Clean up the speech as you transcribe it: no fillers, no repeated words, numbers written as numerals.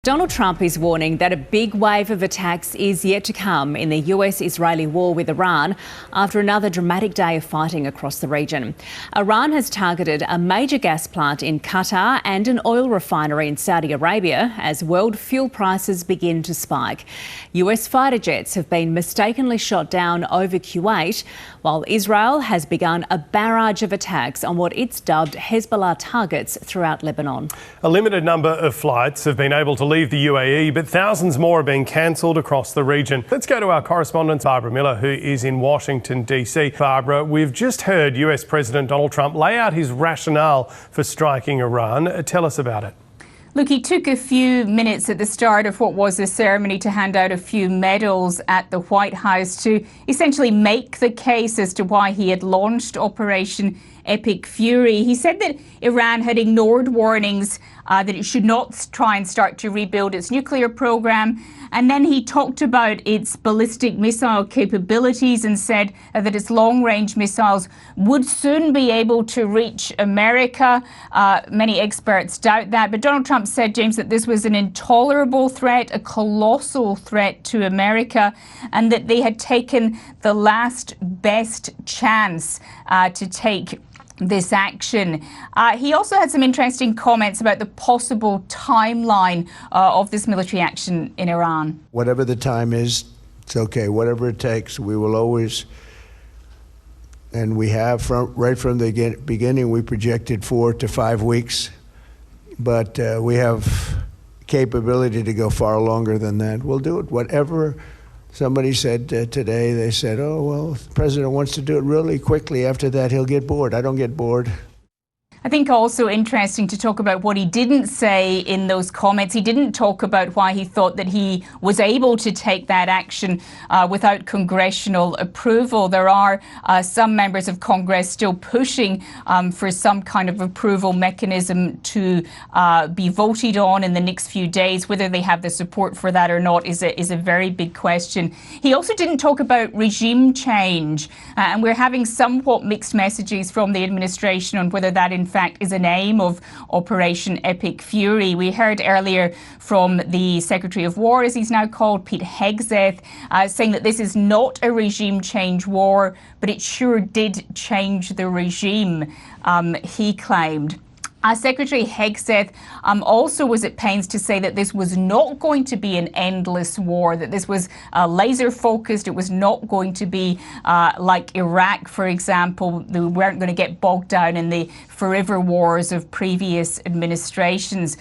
Donald Trump is warning that a big wave of attacks is yet to come in the US-Israeli war with Iran after another dramatic day of fighting across the region. Iran has targeted a major gas plant in Qatar and an oil refinery in Saudi Arabia as world fuel prices begin to spike. US fighter jets have been mistakenly shot down over Kuwait, while Israel has begun a barrage of attacks on what it's dubbed Hezbollah targets throughout Lebanon. A limited number of flights have been able to leave the UAE, but thousands more are being cancelled across the region. Let's go to our correspondent, Barbara Miller, who is in Washington, D.C. Barbara, we've just heard US President Donald Trump lay out his rationale for striking Iran. Tell us about it. Look, he took a few minutes at the start of what was a ceremony to hand out a few medals at the White House to essentially make the case as to why he had launched Operation Epic Fury. He said that Iran had ignored warnings that it should not try and start to rebuild its nuclear program. And then he talked about its ballistic missile capabilities and said that its long-range missiles would soon be able to reach America. Many experts doubt that. But Donald Trump said, James, that this was an intolerable threat, a colossal threat to America, and that they had taken the last best chance to take this action. He also had some interesting comments about the possible timeline of this military action in Iran. Whatever the time is, it's okay. Whatever it takes, we will always, and we have right from the beginning, we projected 4 to 5 weeks, but we have capability to go far longer than that. We'll do it. Whatever. Somebody said today, they said, oh, well, if the president wants to do it really quickly. After that, he'll get bored. I don't get bored. I think also interesting to talk about what he didn't say in those comments. He didn't talk about why he thought that he was able to take that action without congressional approval. There are some members of Congress still pushing for some kind of approval mechanism to be voted on in the next few days. Whether they have the support for that or not is a very big question. He also didn't talk about regime change, and we're having somewhat mixed messages from the administration on whether that in fact is an aim of Operation Epic Fury. We heard earlier from the Secretary of War, as he's now called, Pete Hegseth, saying that this is not a regime change war, but it sure did change the regime, he claimed. Secretary Hegseth also was at pains to say that this was not going to be an endless war, that this was laser focused. It was not going to be like Iraq, for example. They weren't going to get bogged down in the forever wars of previous administrations.